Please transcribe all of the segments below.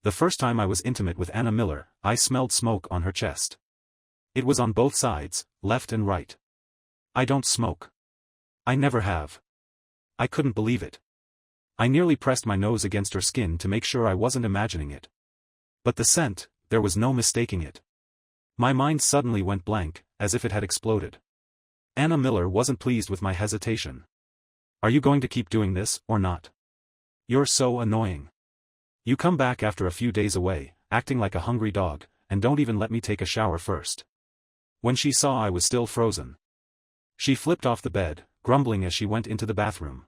The first time I was intimate with Anna Miller, I smelled smoke on her chest. It was on both sides, left and right. I don't smoke. I never have. I couldn't believe it. I nearly pressed my nose against her skin to make sure I wasn't imagining it. But the scent, there was no mistaking it. My mind suddenly went blank, as if it had exploded. Anna Miller wasn't pleased with my hesitation. Are you going to keep doing this, or not? You're so annoying. You come back after a few days away, acting like a hungry dog, and don't even let me take a shower first. When she saw I was still frozen, she flipped off the bed, grumbling as she went into the bathroom.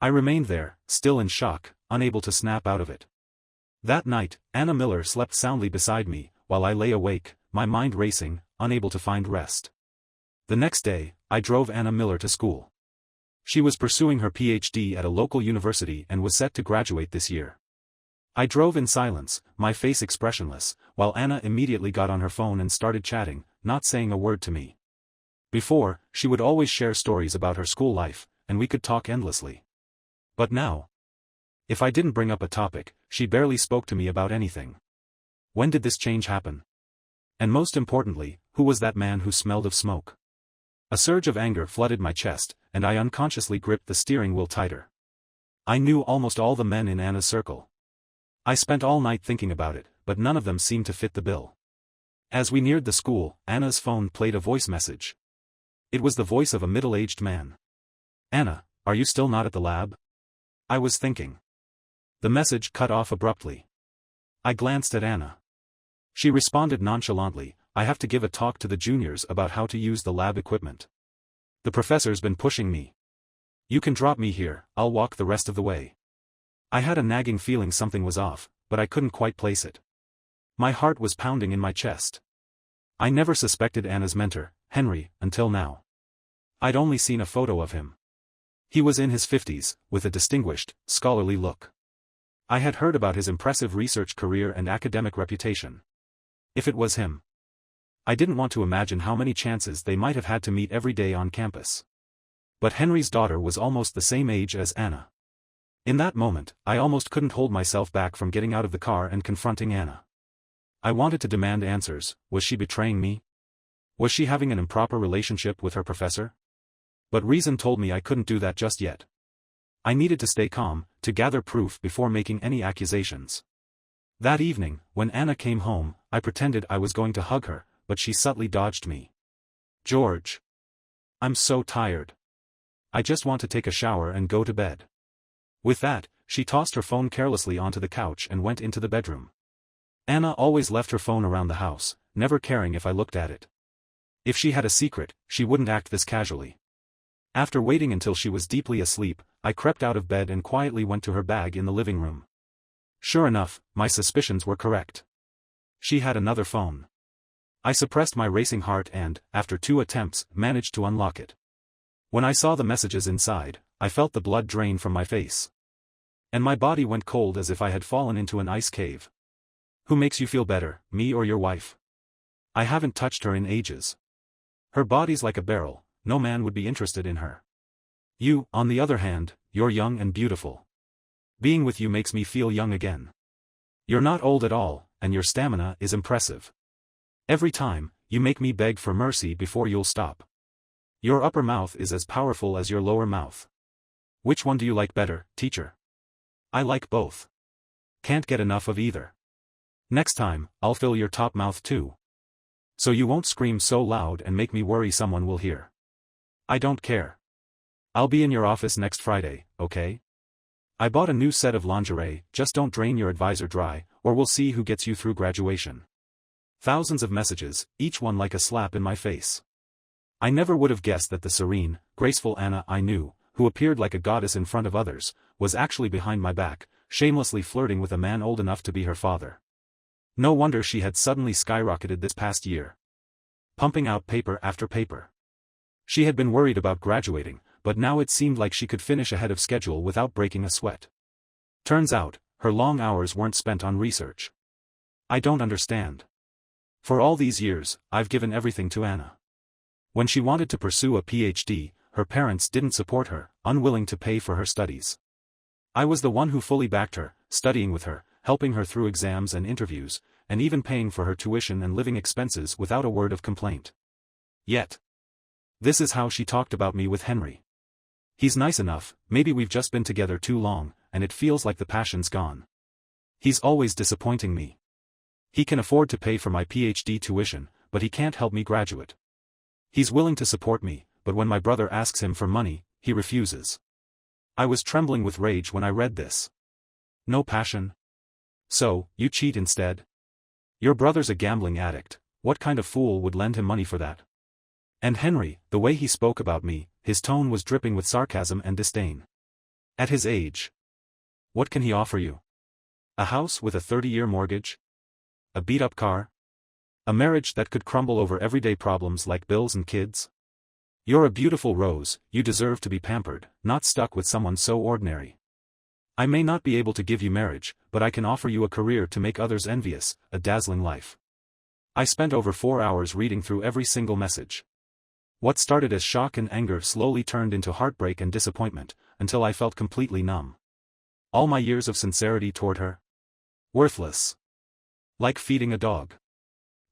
I remained there, still in shock, unable to snap out of it. That night, Anna Miller slept soundly beside me, while I lay awake, my mind racing, unable to find rest. The next day, I drove Anna Miller to school. She was pursuing her PhD at a local university and was set to graduate this year. I drove in silence, my face expressionless, while Anna immediately got on her phone and started chatting, not saying a word to me. Before, she would always share stories about her school life, and we could talk endlessly. But now, if I didn't bring up a topic, she barely spoke to me about anything. When did this change happen? And most importantly, who was that man who smelled of smoke? A surge of anger flooded my chest, and I unconsciously gripped the steering wheel tighter. I knew almost all the men in Anna's circle. I spent all night thinking about it, but none of them seemed to fit the bill. As we neared the school, Anna's phone played a voice message. It was the voice of a middle-aged man. Anna, are you still not at the lab? I was thinking. The message cut off abruptly. I glanced at Anna. She responded nonchalantly, I have to give a talk to the juniors about how to use the lab equipment. The professor's been pushing me. You can drop me here, I'll walk the rest of the way. I had a nagging feeling something was off, but I couldn't quite place it. My heart was pounding in my chest. I never suspected Anna's mentor, Henry, until now. I'd only seen a photo of him. He was in his 50s, with a distinguished, scholarly look. I had heard about his impressive research career and academic reputation. If it was him, I didn't want to imagine how many chances they might have had to meet every day on campus. But Henry's daughter was almost the same age as Anna. In that moment, I almost couldn't hold myself back from getting out of the car and confronting Anna. I wanted to demand answers. Was she betraying me? Was she having an improper relationship with her professor? But reason told me I couldn't do that just yet. I needed to stay calm, to gather proof before making any accusations. That evening, when Anna came home, I pretended I was going to hug her, but she subtly dodged me. George. I'm so tired. I just want to take a shower and go to bed. With that, she tossed her phone carelessly onto the couch and went into the bedroom. Anna always left her phone around the house, never caring if I looked at it. If she had a secret, she wouldn't act this casually. After waiting until she was deeply asleep, I crept out of bed and quietly went to her bag in the living room. Sure enough, my suspicions were correct. She had another phone. I suppressed my racing heart and, after 2 attempts, managed to unlock it. When I saw the messages inside, I felt the blood drain from my face. And my body went cold as if I had fallen into an ice cave. Who makes you feel better, me or your wife? I haven't touched her in ages. Her body's like a barrel, no man would be interested in her. You, on the other hand, you're young and beautiful. Being with you makes me feel young again. You're not old at all, and your stamina is impressive. Every time, you make me beg for mercy before you'll stop. Your upper mouth is as powerful as your lower mouth. Which one do you like better, teacher? I like both. Can't get enough of either. Next time, I'll fill your top mouth too. So you won't scream so loud and make me worry someone will hear. I don't care. I'll be in your office next Friday, okay? I bought a new set of lingerie, just don't drain your advisor dry, or we'll see who gets you through graduation. Thousands of messages, each one like a slap in my face. I never would have guessed that the serene, graceful Anna I knew, who appeared like a goddess in front of others, was actually behind my back, shamelessly flirting with a man old enough to be her father. No wonder she had suddenly skyrocketed this past year. Pumping out paper after paper. She had been worried about graduating, but now it seemed like she could finish ahead of schedule without breaking a sweat. Turns out, her long hours weren't spent on research. I don't understand. For all these years, I've given everything to Anna. When she wanted to pursue a PhD, her parents didn't support her, unwilling to pay for her studies. I was the one who fully backed her, studying with her, helping her through exams and interviews, and even paying for her tuition and living expenses without a word of complaint. Yet, this is how she talked about me with Henry. He's nice enough, maybe we've just been together too long, and it feels like the passion's gone. He's always disappointing me. He can afford to pay for my PhD tuition, but he can't help me graduate. He's willing to support me, but when my brother asks him for money, he refuses. I was trembling with rage when I read this. No passion? So, you cheat instead? Your brother's a gambling addict, what kind of fool would lend him money for that? And Henry, the way he spoke about me, his tone was dripping with sarcasm and disdain. At his age, what can he offer you? A house with a 30-year mortgage? A beat-up car? A marriage that could crumble over everyday problems like bills and kids? You're a beautiful rose, you deserve to be pampered, not stuck with someone so ordinary. I may not be able to give you marriage, but I can offer you a career to make others envious, a dazzling life. I spent over 4 hours reading through every single message. What started as shock and anger slowly turned into heartbreak and disappointment, until I felt completely numb. All my years of sincerity toward her? Worthless. Like feeding a dog.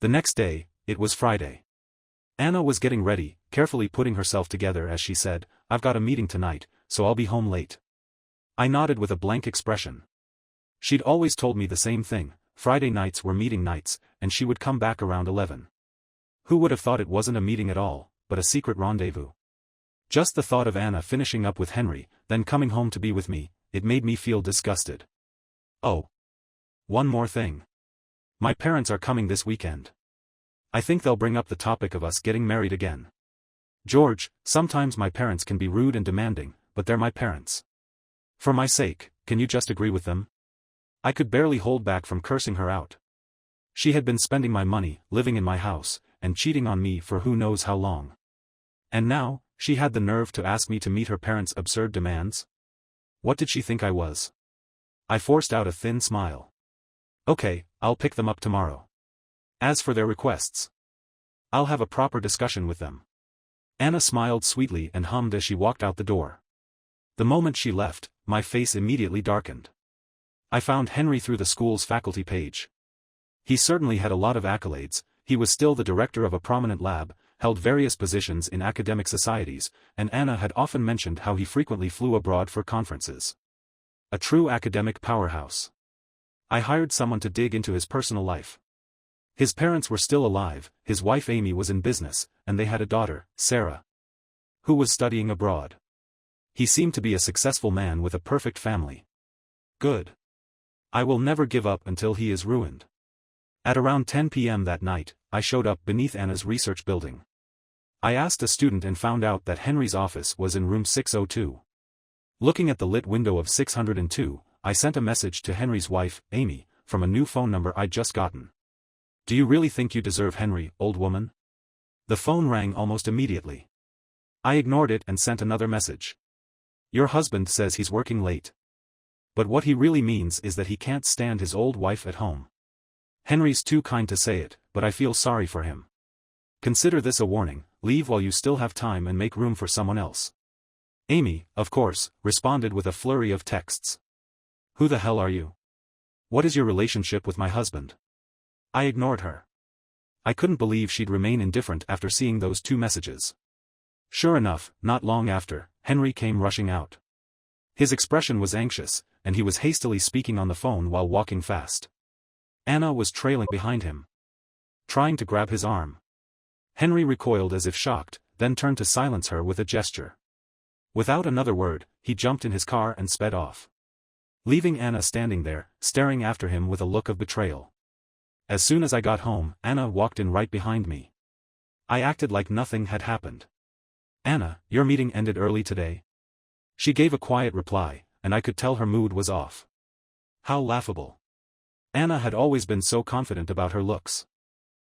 The next day, it was Friday. Anna was getting ready, carefully putting herself together as she said, "I've got a meeting tonight, so I'll be home late." I nodded with a blank expression. She'd always told me the same thing, Friday nights were meeting nights, and she would come back around 11. Who would have thought it wasn't a meeting at all, but a secret rendezvous? Just the thought of Anna finishing up with Henry, then coming home to be with me, it made me feel disgusted. Oh. One more thing. My parents are coming this weekend. I think they'll bring up the topic of us getting married again. George, sometimes my parents can be rude and demanding, but they're my parents. For my sake, can you just agree with them? I could barely hold back from cursing her out. She had been spending my money, living in my house, and cheating on me for who knows how long. And now, she had the nerve to ask me to meet her parents' absurd demands? What did she think I was? I forced out a thin smile. Okay, I'll pick them up tomorrow. As for their requests, I'll have a proper discussion with them. Anna smiled sweetly and hummed as she walked out the door. The moment she left, my face immediately darkened. I found Henry through the school's faculty page. He certainly had a lot of accolades, he was still the director of a prominent lab, held various positions in academic societies, and Anna had often mentioned how he frequently flew abroad for conferences. A true academic powerhouse. I hired someone to dig into his personal life. His parents were still alive, his wife Amy was in business, and they had a daughter, Sarah, who was studying abroad. He seemed to be a successful man with a perfect family. Good. I will never give up until he is ruined. At around 10 p.m. that night, I showed up beneath Anna's research building. I asked a student and found out that Henry's office was in room 602. Looking at the lit window of 602, I sent a message to Henry's wife, Amy, from a new phone number I'd just gotten. "Do you really think you deserve Henry, old woman?" The phone rang almost immediately. I ignored it and sent another message. "Your husband says he's working late. But what he really means is that he can't stand his old wife at home. Henry's too kind to say it, but I feel sorry for him. Consider this a warning, leave while you still have time and make room for someone else." Amy, of course, responded with a flurry of texts. "Who the hell are you? What is your relationship with my husband?" I ignored her. I couldn't believe she'd remain indifferent after seeing those 2 messages. Sure enough, not long after, Henry came rushing out. His expression was anxious, and he was hastily speaking on the phone while walking fast. Anna was trailing behind him, trying to grab his arm. Henry recoiled as if shocked, then turned to silence her with a gesture. Without another word, he jumped in his car and sped off, leaving Anna standing there, staring after him with a look of betrayal. As soon as I got home, Anna walked in right behind me. I acted like nothing had happened. "Anna, your meeting ended early today?" She gave a quiet reply, and I could tell her mood was off. How laughable. Anna had always been so confident about her looks.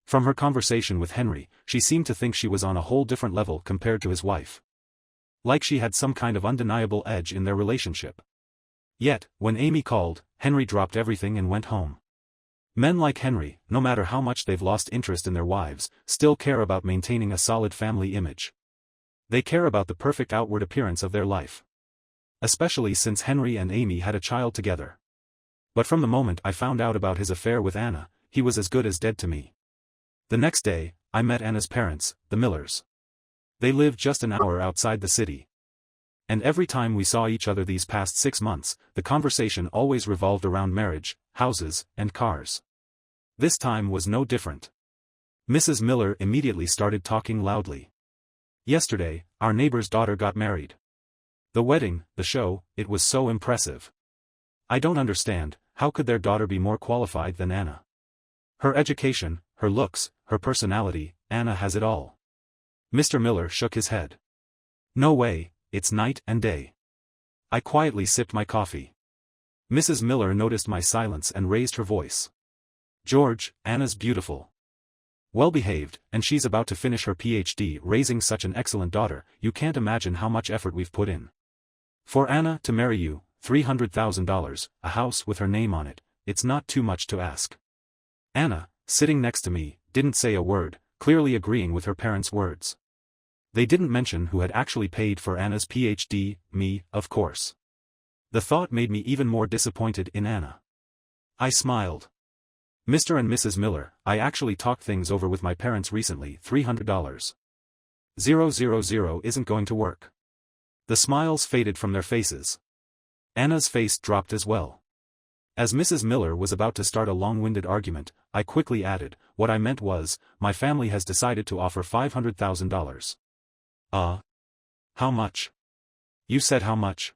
From her conversation with Henry, she seemed to think she was on a whole different level compared to his wife. Like she had some kind of undeniable edge in their relationship. Yet, when Amy called, Henry dropped everything and went home. Men like Henry, no matter how much they've lost interest in their wives, still care about maintaining a solid family image. They care about the perfect outward appearance of their life. Especially since Henry and Amy had a child together. But from the moment I found out about his affair with Anna, he was as good as dead to me. The next day, I met Anna's parents, the Millers. They lived just an hour outside the city. And every time we saw each other these past 6 months, the conversation always revolved around marriage, houses, and cars. This time was no different. Mrs. Miller immediately started talking loudly. Yesterday, our neighbor's daughter got married. The wedding, the show, it was so impressive. I don't understand, how could their daughter be more qualified than Anna? Her education, her looks, her personality, Anna has it all. Mr. Miller shook his head. No way, it's night and day. I quietly sipped my coffee. Mrs. Miller noticed my silence and raised her voice. George, Anna's beautiful. Well-behaved, and she's about to finish her PhD. Raising such an excellent daughter, you can't imagine how much effort we've put in. For Anna to marry you, $300,000, a house with her name on it, it's not too much to ask. Anna, sitting next to me, didn't say a word, clearly agreeing with her parents' words. They didn't mention who had actually paid for Anna's PhD, me, of course. The thought made me even more disappointed in Anna. I smiled. Mr. and Mrs. Miller, I actually talked things over with my parents recently. $300. 000 isn't going to work. The smiles faded from their faces. Anna's face dropped as well. As Mrs. Miller was about to start a long-winded argument, I quickly added, what I meant was, my family has decided to offer $500,000. How much? You said how much?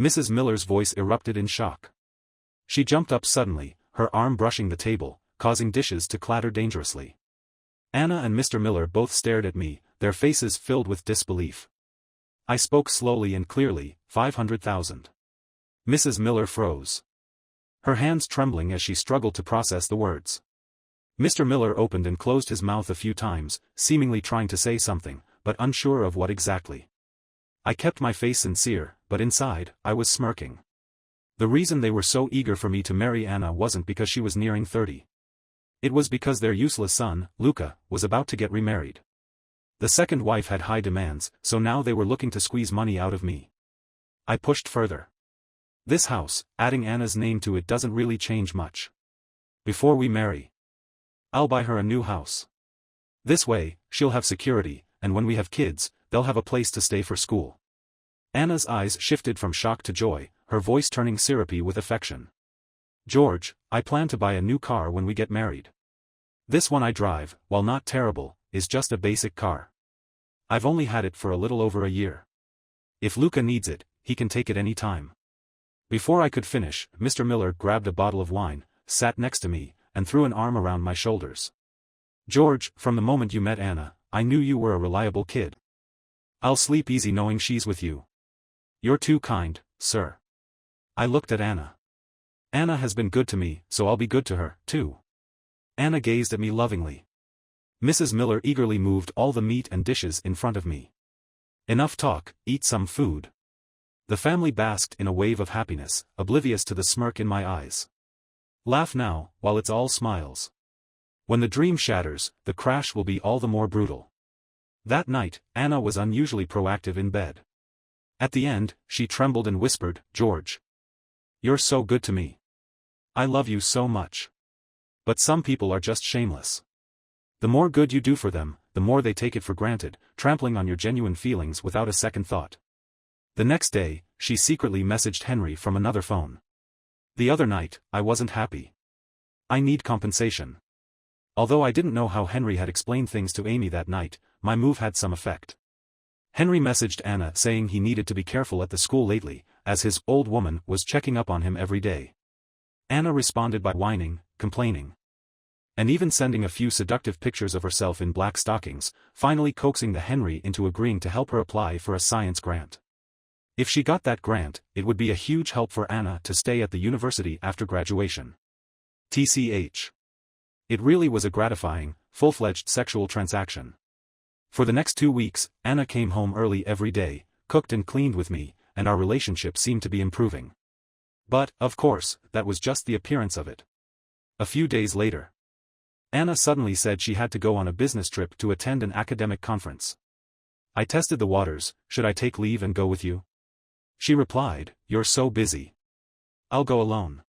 Mrs. Miller's voice erupted in shock. She jumped up suddenly, her arm brushing the table, causing dishes to clatter dangerously. Anna and Mr. Miller both stared at me, their faces filled with disbelief. I spoke slowly and clearly, 500,000. Mrs. Miller froze. Her hands trembling as she struggled to process the words. Mr. Miller opened and closed his mouth a few times, seemingly trying to say something, but unsure of what exactly. I kept my face sincere, but inside, I was smirking. The reason they were so eager for me to marry Anna wasn't because she was nearing 30. It was because their useless son, Luca, was about to get remarried. The second wife had high demands, so now they were looking to squeeze money out of me. I pushed further. This house, adding Anna's name to it doesn't really change much. Before we marry, I'll buy her a new house. This way, she'll have security, and when we have kids, they'll have a place to stay for school. Anna's eyes shifted from shock to joy, her voice turning syrupy with affection. George, I plan to buy a new car when we get married. This one I drive, while not terrible, is just a basic car. I've only had it for a little over a year. If Luca needs it, he can take it any time. Before I could finish, Mr. Miller grabbed a bottle of wine, sat next to me, and threw an arm around my shoulders. George, from the moment you met Anna, I knew you were a reliable kid. I'll sleep easy knowing she's with you. You're too kind, sir. I looked at Anna. Anna has been good to me, so I'll be good to her, too. Anna gazed at me lovingly. Mrs. Miller eagerly moved all the meat and dishes in front of me. Enough talk, eat some food. The family basked in a wave of happiness, oblivious to the smirk in my eyes. Laugh now, while it's all smiles. When the dream shatters, the crash will be all the more brutal. That night, Anna was unusually proactive in bed. At the end, she trembled and whispered, George. You're so good to me. I love you so much. But some people are just shameless. The more good you do for them, the more they take it for granted, trampling on your genuine feelings without a second thought. The next day, she secretly messaged Henry from another phone. The other night, I wasn't happy. I need compensation. Although I didn't know how Henry had explained things to Amy that night, my move had some effect. Henry messaged Anna saying he needed to be careful at the school lately, as his old woman was checking up on him every day. Anna responded by whining, complaining, and even sending a few seductive pictures of herself in black stockings, finally coaxing the Henry into agreeing to help her apply for a science grant. If she got that grant, it would be a huge help for Anna to stay at the university after graduation. TCH. It really was a gratifying, full-fledged sexual transaction. For the next 2 weeks, Anna came home early every day, cooked and cleaned with me, and our relationship seemed to be improving. But, of course, that was just the appearance of it. A few days later, Anna suddenly said she had to go on a business trip to attend an academic conference. I tested the waters, should I take leave and go with you? She replied, you're so busy. I'll go alone.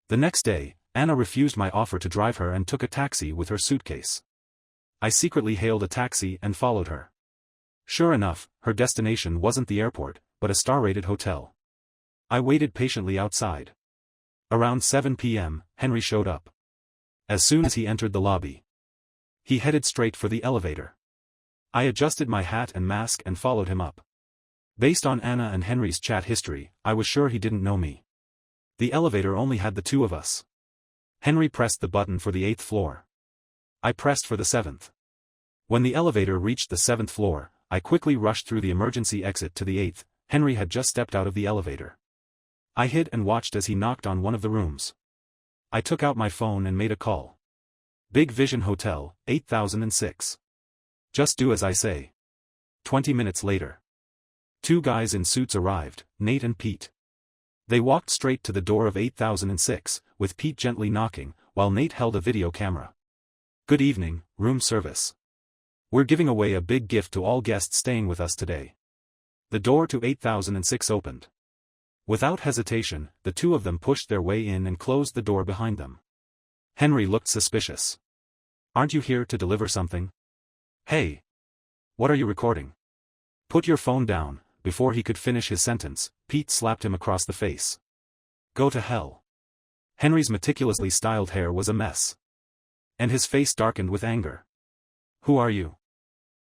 The next day, Anna refused my offer to drive her and took a taxi with her suitcase. I secretly hailed a taxi and followed her. Sure enough, her destination wasn't the airport, but a star-rated hotel. I waited patiently outside. Around 7 p.m., Henry showed up. As soon as he entered the lobby, he headed straight for the elevator. I adjusted my hat and mask and followed him up. Based on Anna and Henry's chat history, I was sure he didn't know me. The elevator only had the two of us. Henry pressed the button for the 8th floor. I pressed for the 7th. When the elevator reached the 7th floor, I quickly rushed through the emergency exit to the 8th. Henry had just stepped out of the elevator. I hid and watched as he knocked on one of the rooms. I took out my phone and made a call. Big Vision Hotel, 8006. Just do as I say. 20 minutes later. Two guys in suits arrived, Nate and Pete. They walked straight to the door of 8006, with Pete gently knocking, while Nate held a video camera. Good evening, room service. We're giving away a big gift to all guests staying with us today. The door to 8006 opened. Without hesitation, the two of them pushed their way in and closed the door behind them. Henry looked suspicious. Aren't you here to deliver something? Hey! What are you recording? Put your phone down. Before he could finish his sentence, Pete slapped him across the face. Go to hell. Henry's meticulously styled hair was a mess. And his face darkened with anger. Who are you?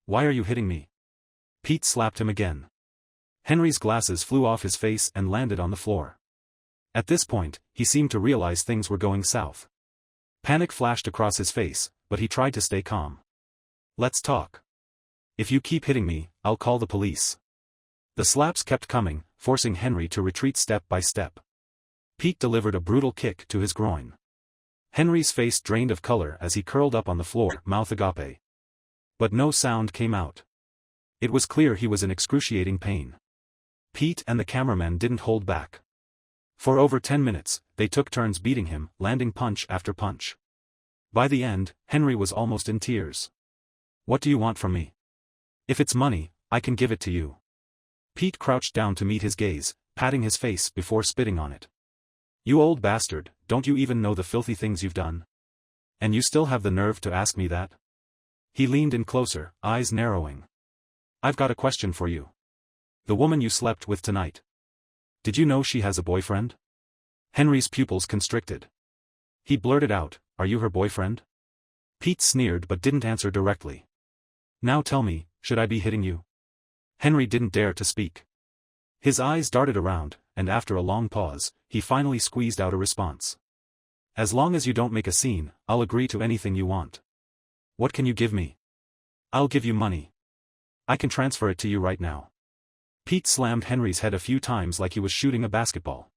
Why are you hitting me? Pete slapped him again. Henry's glasses flew off his face and landed on the floor. At this point, he seemed to realize things were going south. Panic flashed across his face, but he tried to stay calm. Let's talk. If you keep hitting me, I'll call the police. The slaps kept coming, forcing Henry to retreat step by step. Pete delivered a brutal kick to his groin. Henry's face drained of color as he curled up on the floor, mouth agape. But no sound came out. It was clear he was in excruciating pain. Pete and the cameraman didn't hold back. For over 10 minutes, they took turns beating him, landing punch after punch. By the end, Henry was almost in tears. What do you want from me? If it's money, I can give it to you. Pete crouched down to meet his gaze, patting his face before spitting on it. You old bastard, don't you even know the filthy things you've done? And you still have the nerve to ask me that? He leaned in closer, eyes narrowing. I've got a question for you. The woman you slept with tonight. Did you know she has a boyfriend? Henry's pupils constricted. He blurted out, Are you her boyfriend? Pete sneered but didn't answer directly. Now tell me, should I be hitting you? Henry didn't dare to speak. His eyes darted around, and after a long pause, he finally squeezed out a response. As long as you don't make a scene, I'll agree to anything you want. What can you give me? I'll give you money. I can transfer it to you right now. Pete slammed Henry's head a few times like he was shooting a basketball.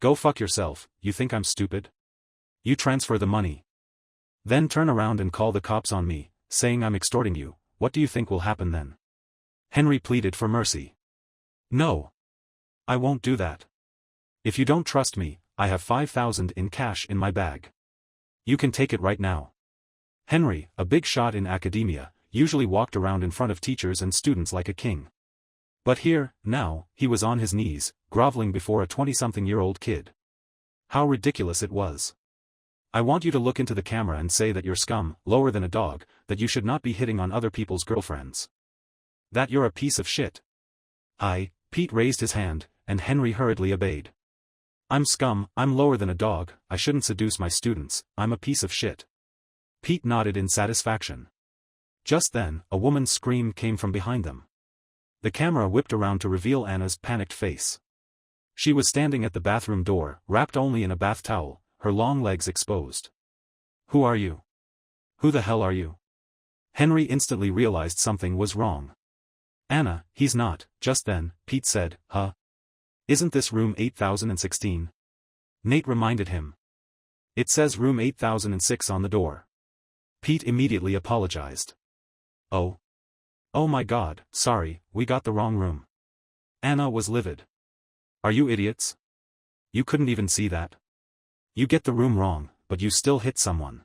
Go fuck yourself, you think I'm stupid? You transfer the money. Then turn around and call the cops on me, saying I'm extorting you. What do you think will happen then? Henry pleaded for mercy. No. I won't do that. If you don't trust me, I have $5,000 in cash in my bag. You can take it right now. Henry, a big shot in academia, usually walked around in front of teachers and students like a king. But here, now, he was on his knees, groveling before a 20-something-year-old kid. How ridiculous it was. I want you to look into the camera and say that you're scum, lower than a dog, that you should not be hitting on other people's girlfriends. That you're a piece of shit. Pete raised his hand, and Henry hurriedly obeyed. I'm scum, I'm lower than a dog, I shouldn't seduce my students, I'm a piece of shit. Pete nodded in satisfaction. Just then, a woman's scream came from behind them. The camera whipped around to reveal Anna's panicked face. She was standing at the bathroom door, wrapped only in a bath towel, her long legs exposed. Who are you? Who the hell are you? Henry instantly realized something was wrong. Anna, he's not. Just then, Pete said, Huh? Isn't this room 8016? Nate reminded him. It says room 8006 on the door. Pete immediately apologized. Oh. Oh my God, sorry, we got the wrong room. Anna was livid. Are you idiots? You couldn't even see that. You get the room wrong, but you still hit someone.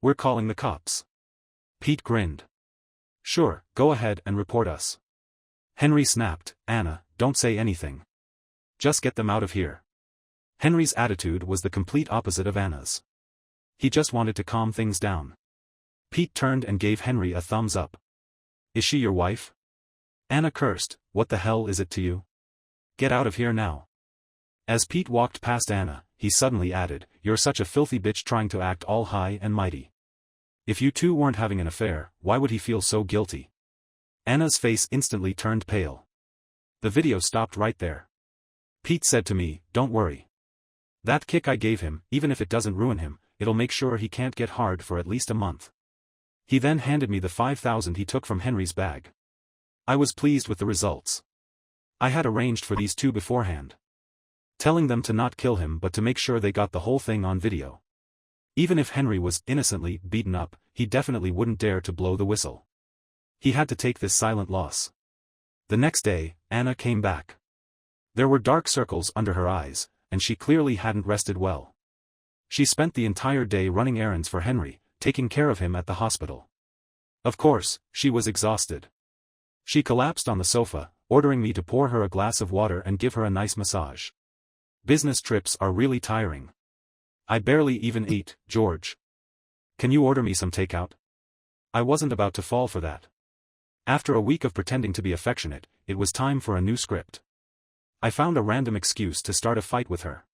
We're calling the cops. Pete grinned. Sure, go ahead and report us. Henry snapped, Anna, don't say anything. Just get them out of here. Henry's attitude was the complete opposite of Anna's. He just wanted to calm things down. Pete turned and gave Henry a thumbs up. Is she your wife? Anna cursed, what the hell is it to you? Get out of here now. As Pete walked past Anna, he suddenly added, you're such a filthy bitch trying to act all high and mighty. If you two weren't having an affair, why would he feel so guilty? Anna's face instantly turned pale. The video stopped right there. Pete said to me, don't worry. That kick I gave him, even if it doesn't ruin him, it'll make sure he can't get hard for at least a month. He then handed me the $5,000 he took from Henry's bag. I was pleased with the results. I had arranged for these two beforehand, telling them to not kill him but to make sure they got the whole thing on video. Even if Henry was innocently beaten up, he definitely wouldn't dare to blow the whistle. He had to take this silent loss. The next day, Anna came back. There were dark circles under her eyes, and she clearly hadn't rested well. She spent the entire day running errands for Henry, taking care of him at the hospital. Of course, she was exhausted. She collapsed on the sofa, ordering me to pour her a glass of water and give her a nice massage. Business trips are really tiring. I barely even ate, George. Can you order me some takeout? I wasn't about to fall for that. After a week of pretending to be affectionate, it was time for a new script. I found a random excuse to start a fight with her.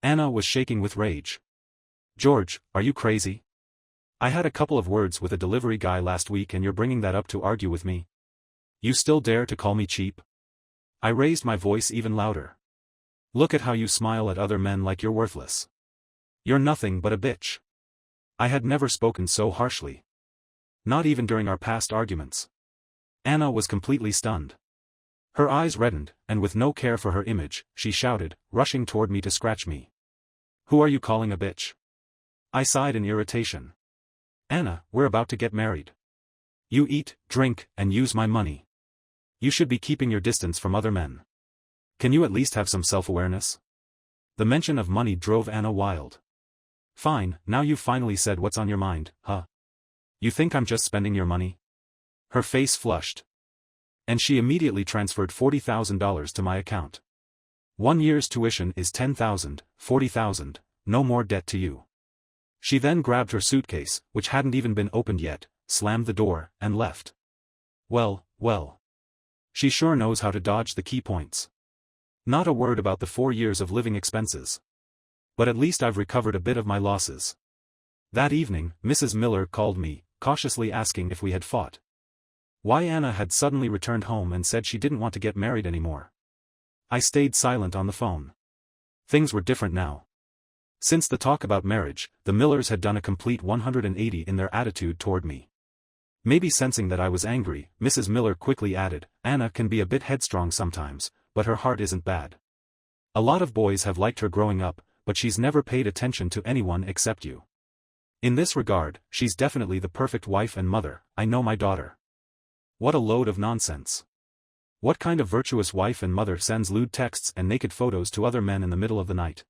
Anna was shaking with rage. George, are you crazy? I had a couple of words with a delivery guy last week and you're bringing that up to argue with me? You still dare to call me cheap? I raised my voice even louder. Look at how you smile at other men like you're worthless. You're nothing but a bitch. I had never spoken so harshly. Not even during our past arguments. Anna was completely stunned. Her eyes reddened, and with no care for her image, she shouted, rushing toward me to scratch me. Who are you calling a bitch? I sighed in irritation. Anna, we're about to get married. You eat, drink, and use my money. You should be keeping your distance from other men. Can you at least have some self-awareness? The mention of money drove Anna wild. Fine, now you've finally said what's on your mind, huh? You think I'm just spending your money? Her face flushed. And she immediately transferred $40,000 to my account. 1 year's tuition is $10,000, $40,000, no more debt to you. She then grabbed her suitcase, which hadn't even been opened yet, slammed the door, and left. Well. She sure knows how to dodge the key points. Not a word about the 4 years of living expenses. But at least I've recovered a bit of my losses. That evening, Mrs. Miller called me, cautiously asking if we had fought. Why Anna had suddenly returned home and said she didn't want to get married anymore. I stayed silent on the phone. Things were different now. Since the talk about marriage, the Millers had done a complete 180 in their attitude toward me. Maybe sensing that I was angry, Mrs. Miller quickly added, Anna can be a bit headstrong sometimes, but her heart isn't bad. A lot of boys have liked her growing up, but she's never paid attention to anyone except you. In this regard, she's definitely the perfect wife and mother. I know my daughter. What a load of nonsense. What kind of virtuous wife and mother sends lewd texts and naked photos to other men in the middle of the night?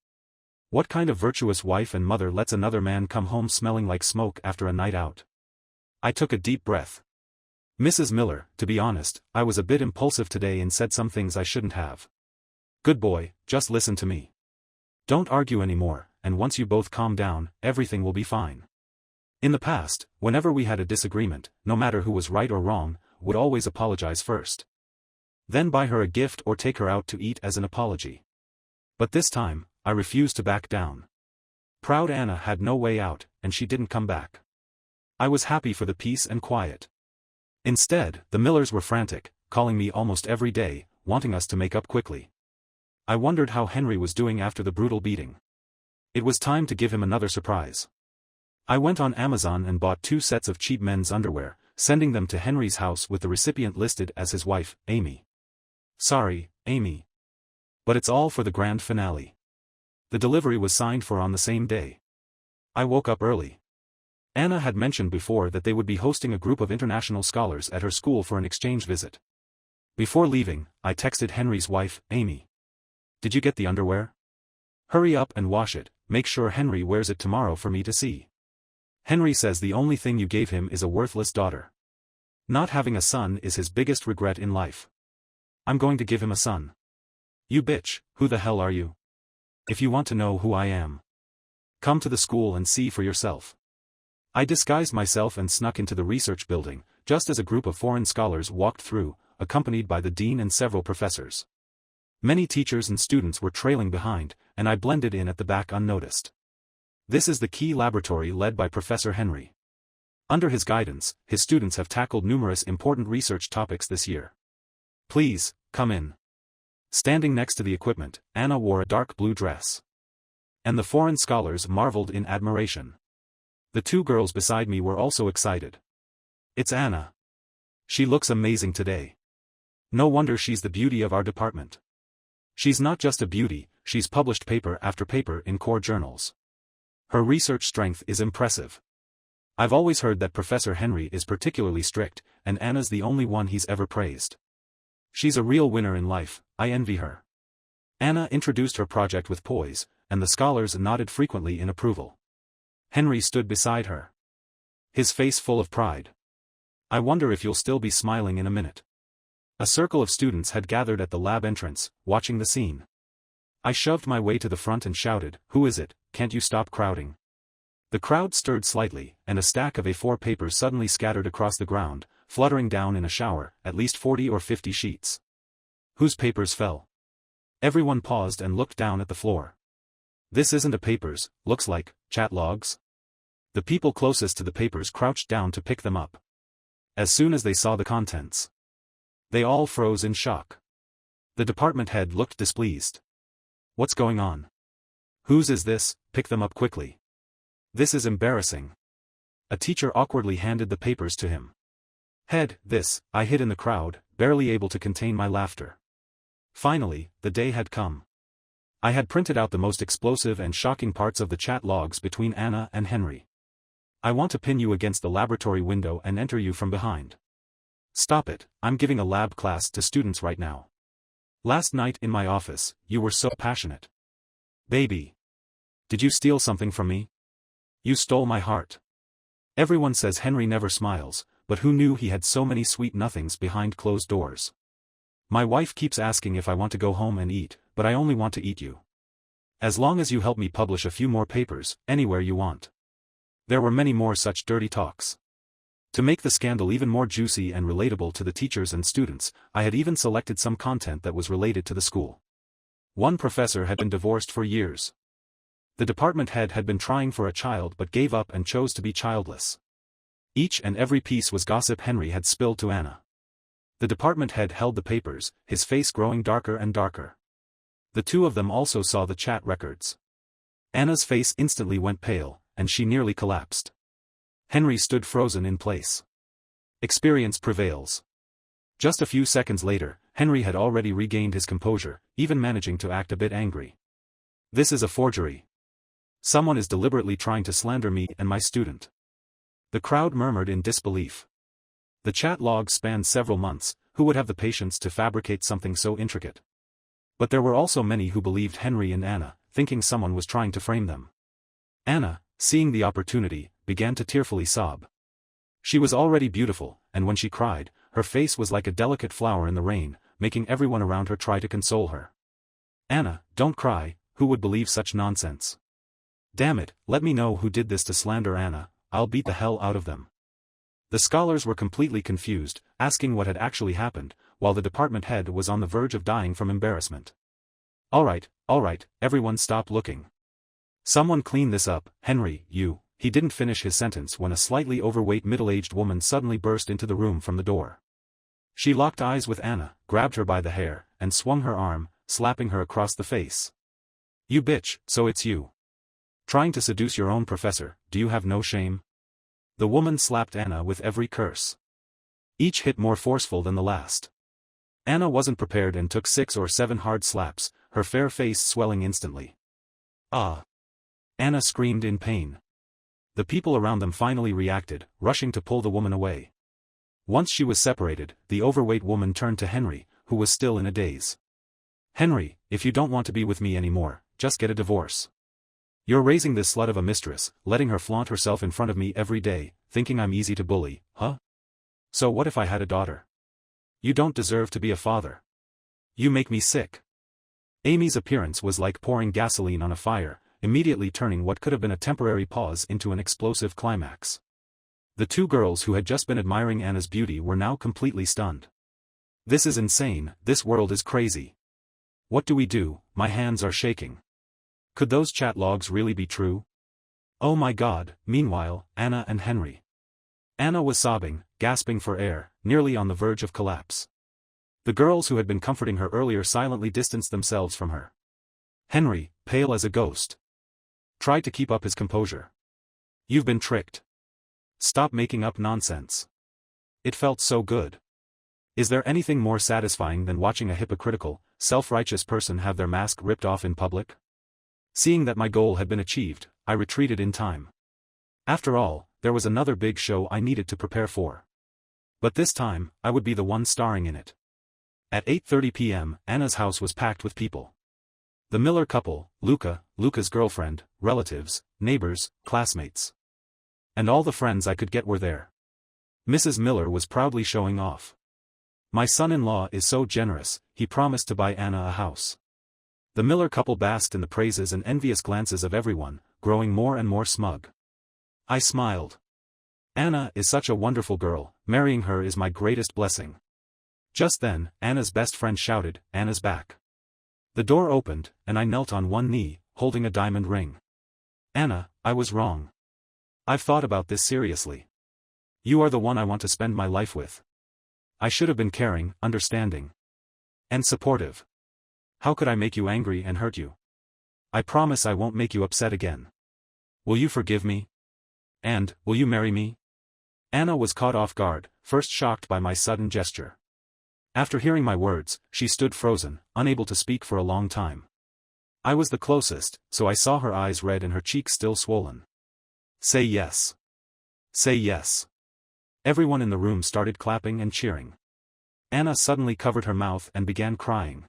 What kind of virtuous wife and mother lets another man come home smelling like smoke after a night out? I took a deep breath. Mrs. Miller, to be honest, I was a bit impulsive today and said some things I shouldn't have. Good boy, just listen to me. Don't argue anymore, and once you both calm down, everything will be fine. In the past, whenever we had a disagreement, no matter who was right or wrong, would always apologize first. Then buy her a gift or take her out to eat as an apology. But this time, I refused to back down. Proud Anna had no way out, and she didn't come back. I was happy for the peace and quiet. Instead, the Millers were frantic, calling me almost every day, wanting us to make up quickly. I wondered how Henry was doing after the brutal beating. It was time to give him another surprise. I went on Amazon and bought 2 sets of cheap men's underwear, sending them to Henry's house with the recipient listed as his wife, Amy. Sorry, Amy. But it's all for the grand finale. The delivery was signed for on the same day. I woke up early. Anna had mentioned before that they would be hosting a group of international scholars at her school for an exchange visit. Before leaving, I texted Henry's wife, Amy. Did you get the underwear? Hurry up and wash it, make sure Henry wears it tomorrow for me to see. Henry says the only thing you gave him is a worthless daughter. Not having a son is his biggest regret in life. I'm going to give him a son. You bitch, who the hell are you? If you want to know who I am, come to the school and see for yourself. I disguised myself and snuck into the research building, just as a group of foreign scholars walked through, accompanied by the dean and several professors. Many teachers and students were trailing behind, and I blended in at the back unnoticed. This is the key laboratory led by Professor Henry. Under his guidance, his students have tackled numerous important research topics this year. Please, come in. Standing next to the equipment, Anna wore a dark blue dress. And the foreign scholars marveled in admiration. The two girls beside me were also excited. It's Anna. She looks amazing today. No wonder she's the beauty of our department. She's not just a beauty, she's published paper after paper in core journals. Her research strength is impressive. I've always heard that Professor Henry is particularly strict, and Anna's the only one he's ever praised. She's a real winner in life, I envy her. Anna introduced her project with poise, and the scholars nodded frequently in approval. Henry stood beside her, his face full of pride. I wonder if you'll still be smiling in a minute. A circle of students had gathered at the lab entrance, watching the scene. I shoved my way to the front and shouted, "Who is it? Can't you stop crowding?" The crowd stirred slightly, and a stack of A4 papers suddenly scattered across the ground, fluttering down in a shower, at least 40 or 50 sheets. Whose papers fell? Everyone paused and looked down at the floor. This isn't a papers, looks like, chat logs. The people closest to the papers crouched down to pick them up. As soon as they saw the contents, they all froze in shock. The department head looked displeased. What's going on? Whose is this? Pick them up quickly. This is embarrassing. A teacher awkwardly handed the papers to him. Head, this, I hid in the crowd, barely able to contain my laughter. Finally, the day had come. I had printed out the most explosive and shocking parts of the chat logs between Anna and Henry. I want to pin you against the laboratory window and enter you from behind. Stop it, I'm giving a lab class to students right now. Last night in my office, you were so passionate. Baby. Did you steal something from me? You stole my heart. Everyone says Henry never smiles, but who knew he had so many sweet nothings behind closed doors? My wife keeps asking if I want to go home and eat, but I only want to eat you. As long as you help me publish a few more papers, anywhere you want. There were many more such dirty talks. To make the scandal even more juicy and relatable to the teachers and students, I had even selected some content that was related to the school. One professor had been divorced for years. The department head had been trying for a child but gave up and chose to be childless. Each and every piece was gossip Henry had spilled to Anna. The department head held the papers, his face growing darker and darker. The two of them also saw the chat records. Anna's face instantly went pale, and she nearly collapsed. Henry stood frozen in place. Experience prevails. Just a few seconds later, Henry had already regained his composure, even managing to act a bit angry. This is a forgery. Someone is deliberately trying to slander me and my student. The crowd murmured in disbelief. The chat logs spanned several months, who would have the patience to fabricate something so intricate? But there were also many who believed Henry and Anna, thinking someone was trying to frame them. Anna, seeing the opportunity, began to tearfully sob. She was already beautiful, and when she cried, her face was like a delicate flower in the rain, making everyone around her try to console her. Anna, don't cry, who would believe such nonsense? Damn it, let me know who did this to slander Anna, I'll beat the hell out of them. The scholars were completely confused, asking what had actually happened, while the department head was on the verge of dying from embarrassment. All right, everyone stop looking. Someone clean this up, Henry, you. He didn't finish his sentence when a slightly overweight middle-aged woman suddenly burst into the room from the door. She locked eyes with Anna, grabbed her by the hair, and swung her arm, slapping her across the face. You bitch, so it's you. Trying to seduce your own professor, do you have no shame? The woman slapped Anna with every curse. Each hit more forceful than the last. Anna wasn't prepared and took 6 or 7 hard slaps, her fair face swelling instantly. Ah! Anna screamed in pain. The people around them finally reacted, rushing to pull the woman away. Once she was separated, the overweight woman turned to Henry, who was still in a daze. Henry, if you don't want to be with me anymore, just get a divorce. You're raising this slut of a mistress, letting her flaunt herself in front of me every day, thinking I'm easy to bully, huh? So what if I had a daughter? You don't deserve to be a father. You make me sick. Amy's appearance was like pouring gasoline on a fire, immediately turning what could have been a temporary pause into an explosive climax. The two girls who had just been admiring Anna's beauty were now completely stunned. This is insane, this world is crazy. What do we do? My hands are shaking. Could those chat logs really be true? Oh my God. Meanwhile, Anna and Henry. Anna was sobbing, gasping for air, nearly on the verge of collapse. The girls who had been comforting her earlier silently distanced themselves from her. Henry, pale as a ghost, tried to keep up his composure. You've been tricked. Stop making up nonsense. It felt so good. Is there anything more satisfying than watching a hypocritical, self-righteous person have their mask ripped off in public? Seeing that my goal had been achieved, I retreated in time. After all, there was another big show I needed to prepare for. But this time, I would be the one starring in it. At 8:30 p.m., Anna's house was packed with people. The Miller couple, Luca's girlfriend, relatives, neighbors, classmates. And all the friends I could get were there. Mrs. Miller was proudly showing off. My son-in-law is so generous, he promised to buy Anna a house. The Miller couple basked in the praises and envious glances of everyone, growing more and more smug. I smiled. Anna is such a wonderful girl, marrying her is my greatest blessing. Just then, Anna's best friend shouted, Anna's back. The door opened, and I knelt on one knee, holding a diamond ring. Anna, I was wrong. I've thought about this seriously. You are the one I want to spend my life with. I should have been caring, understanding, and supportive. How could I make you angry and hurt you? I promise I won't make you upset again. Will you forgive me? And, will you marry me? Anna was caught off guard, first shocked by my sudden gesture. After hearing my words, she stood frozen, unable to speak for a long time. I was the closest, so I saw her eyes red and her cheeks still swollen. Say yes. Say yes. Everyone in the room started clapping and cheering. Anna suddenly covered her mouth and began crying.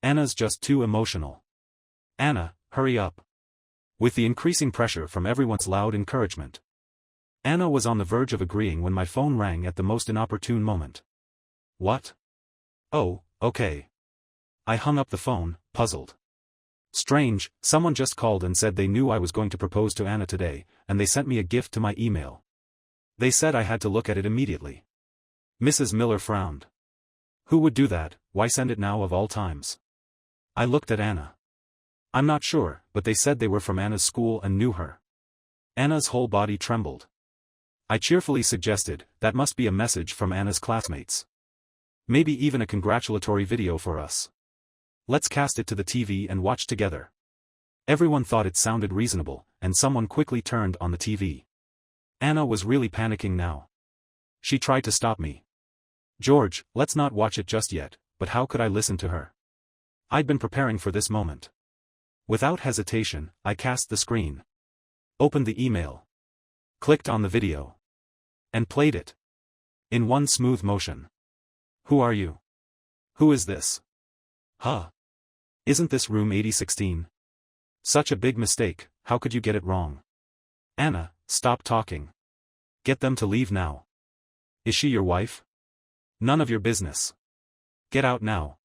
Anna's just too emotional. Anna, hurry up. With the increasing pressure from everyone's loud encouragement. Anna was on the verge of agreeing when my phone rang at the most inopportune moment. What? Oh, okay. I hung up the phone, puzzled. Strange, someone just called and said they knew I was going to propose to Anna today, and they sent me a gift to my email. They said I had to look at it immediately. Mrs. Miller frowned. Who would do that? Why send it now of all times? I looked at Anna. I'm not sure, but they said they were from Anna's school and knew her. Anna's whole body trembled. I cheerfully suggested, that must be a message from Anna's classmates. Maybe even a congratulatory video for us. Let's cast it to the TV and watch together. Everyone thought it sounded reasonable, and someone quickly turned on the TV. Anna was really panicking now. She tried to stop me. George, let's not watch it just yet, but how could I listen to her? I'd been preparing for this moment. Without hesitation, I cast the screen. Opened the email. Clicked on the video. And played it. In one smooth motion. Who are you? Who is this? Huh? Isn't this room 8016? Such a big mistake, how could you get it wrong? Anna, stop talking. Get them to leave now. Is she your wife? None of your business. Get out now.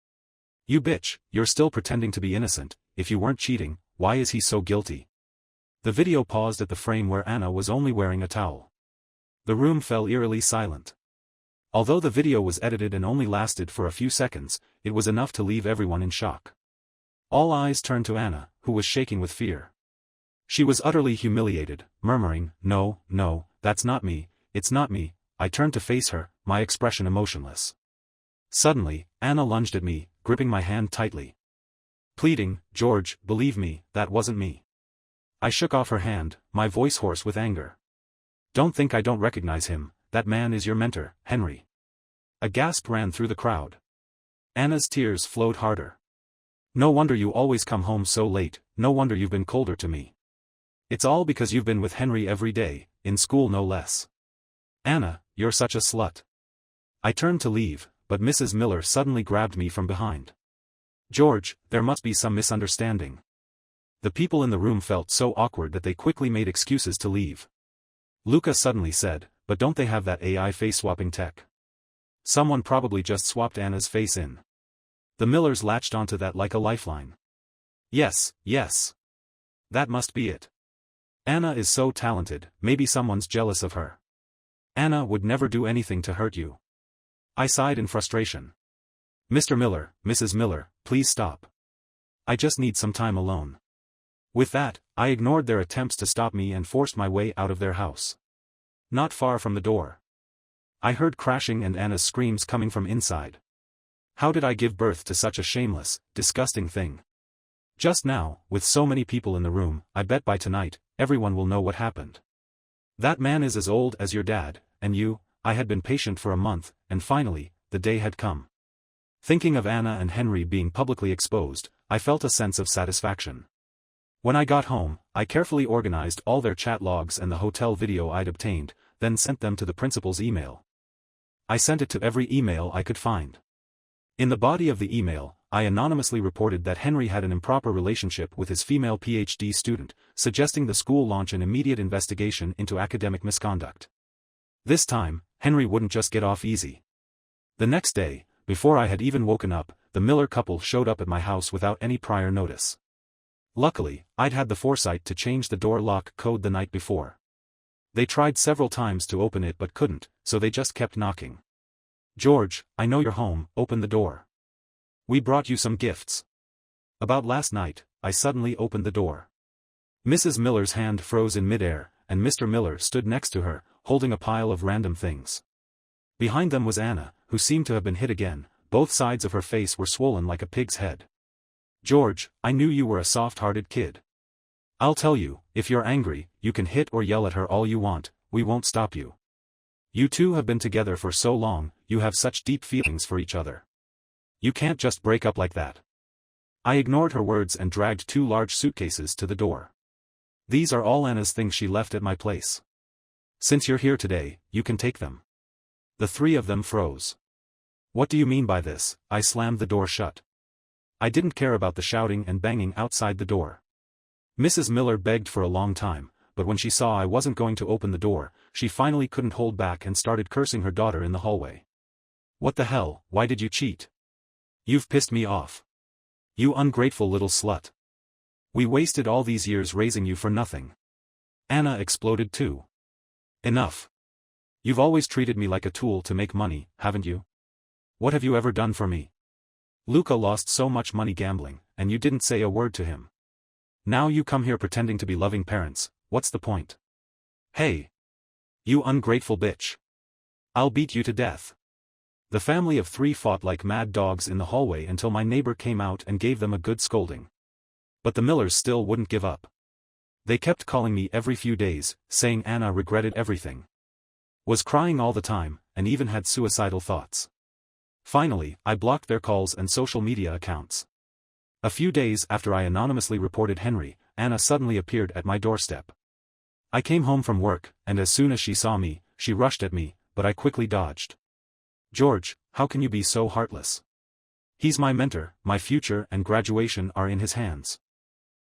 You bitch, you're still pretending to be innocent, if you weren't cheating, why is he so guilty? The video paused at the frame where Anna was only wearing a towel. The room fell eerily silent. Although the video was edited and only lasted for a few seconds, it was enough to leave everyone in shock. All eyes turned to Anna, who was shaking with fear. She was utterly humiliated, murmuring, No, that's not me, it's not me. I turned to face her, my expression emotionless. Suddenly, Anna lunged at me, gripping my hand tightly. Pleading, George, believe me, that wasn't me. I shook off her hand, my voice hoarse with anger. Don't think I don't recognize him, that man is your mentor, Henry. A gasp ran through the crowd. Anna's tears flowed harder. No wonder you always come home so late, no wonder you've been colder to me. It's all because you've been with Henry every day, in school no less. Anna, you're such a slut. I turned to leave, but Mrs. Miller suddenly grabbed me from behind. George, there must be some misunderstanding. The people in the room felt so awkward that they quickly made excuses to leave. Luca suddenly said, but don't they have that AI face-swapping tech? Someone probably just swapped Anna's face in. The Millers latched onto that like a lifeline. Yes, yes. That must be it. Anna is so talented, maybe someone's jealous of her. Anna would never do anything to hurt you. I sighed in frustration. Mr. Miller, Mrs. Miller, please stop. I just need some time alone. With that, I ignored their attempts to stop me and forced my way out of their house. Not far from the door, I heard crashing and Anna's screams coming from inside. How did I give birth to such a shameless, disgusting thing? Just now, with so many people in the room, I bet by tonight, everyone will know what happened. That man is as old as your dad, and you. I had been patient for a month, and finally, the day had come. Thinking of Anna and Henry being publicly exposed, I felt a sense of satisfaction. When I got home, I carefully organized all their chat logs and the hotel video I'd obtained, then sent them to the principal's email. I sent it to every email I could find. In the body of the email, I anonymously reported that Henry had an improper relationship with his female PhD student, suggesting the school launch an immediate investigation into academic misconduct. This time, Henry wouldn't just get off easy. The next day, before I had even woken up, the Miller couple showed up at my house without any prior notice. Luckily, I'd had the foresight to change the door lock code the night before. They tried several times to open it but couldn't, so they just kept knocking. George, I know you're home, open the door. We brought you some gifts. About last night, I suddenly opened the door. Mrs. Miller's hand froze in midair, and Mr. Miller stood next to her, holding a pile of random things. Behind them was Anna, who seemed to have been hit again. Both sides of her face were swollen like a pig's head. George, I knew you were a soft-hearted kid. I'll tell you, if you're angry, you can hit or yell at her all you want, we won't stop you. You two have been together for so long, you have such deep feelings for each other. You can't just break up like that. I ignored her words and dragged 2 large suitcases to the door. These are all Anna's things she left at my place. Since you're here today, you can take them. The 3 of them froze. What do you mean by this? I slammed the door shut. I didn't care about the shouting and banging outside the door. Mrs. Miller begged for a long time, but when she saw I wasn't going to open the door, she finally couldn't hold back and started cursing her daughter in the hallway. What the hell, why did you cheat? You've pissed me off. You ungrateful little slut. We wasted all these years raising you for nothing. Anna exploded too. Enough. You've always treated me like a tool to make money, haven't you? What have you ever done for me? Luca lost so much money gambling, and you didn't say a word to him. Now you come here pretending to be loving parents, what's the point? Hey! You ungrateful bitch. I'll beat you to death. The family of 3 fought like mad dogs in the hallway until my neighbor came out and gave them a good scolding. But the Millers still wouldn't give up. They kept calling me every few days, saying Anna regretted everything. Was crying all the time, and even had suicidal thoughts. Finally, I blocked their calls and social media accounts. A few days after I anonymously reported Henry, Anna suddenly appeared at my doorstep. I came home from work, and as soon as she saw me, she rushed at me, but I quickly dodged. George, how can you be so heartless? He's my mentor, my future and graduation are in his hands.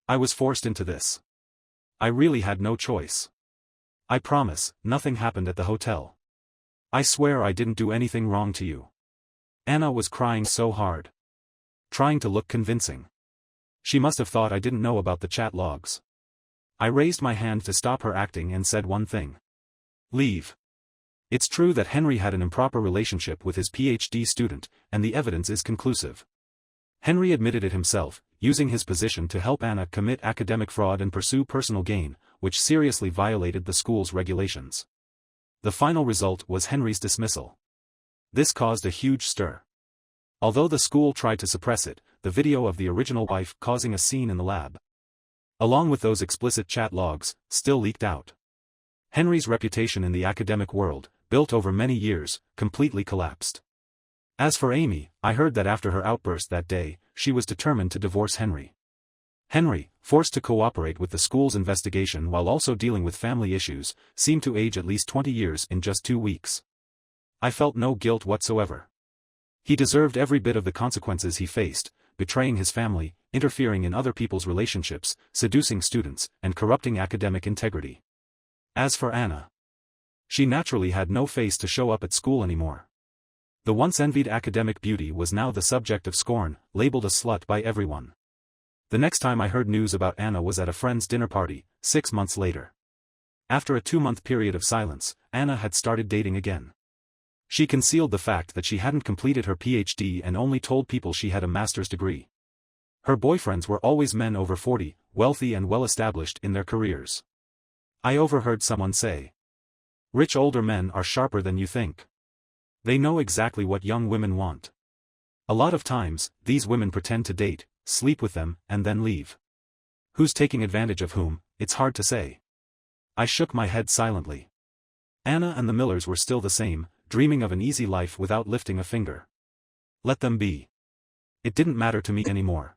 I was forced into this. I really had no choice. I promise, nothing happened at the hotel. I swear I didn't do anything wrong to you. Anna was crying so hard. Trying to look convincing. She must have thought I didn't know about the chat logs. I raised my hand to stop her acting and said one thing. Leave. It's true that Henry had an improper relationship with his PhD student, and the evidence is conclusive. Henry admitted it himself, using his position to help Anna commit academic fraud and pursue personal gain, which seriously violated the school's regulations. The final result was Henry's dismissal. This caused a huge stir. Although the school tried to suppress it, the video of the original wife causing a scene in the lab, along with those explicit chat logs, still leaked out. Henry's reputation in the academic world, built over many years, completely collapsed. As for Amy, I heard that after her outburst that day, she was determined to divorce Henry. Henry, forced to cooperate with the school's investigation while also dealing with family issues, seemed to age at least 20 years in just 2 weeks. I felt no guilt whatsoever. He deserved every bit of the consequences he faced, betraying his family, interfering in other people's relationships, seducing students, and corrupting academic integrity. As for Anna, she naturally had no face to show up at school anymore. The once envied academic beauty was now the subject of scorn, labeled a slut by everyone. The next time I heard news about Anna was at a friend's dinner party, 6 months later. After a 2-month period of silence, Anna had started dating again. She concealed the fact that she hadn't completed her PhD and only told people she had a master's degree. Her boyfriends were always men over 40, wealthy and well-established in their careers. I overheard someone say, "Rich older men are sharper than you think. They know exactly what young women want." A lot of times, these women pretend to date, sleep with them, and then leave. Who's taking advantage of whom, it's hard to say. I shook my head silently. Anna and the Millers were still the same, dreaming of an easy life without lifting a finger. Let them be. It didn't matter to me anymore.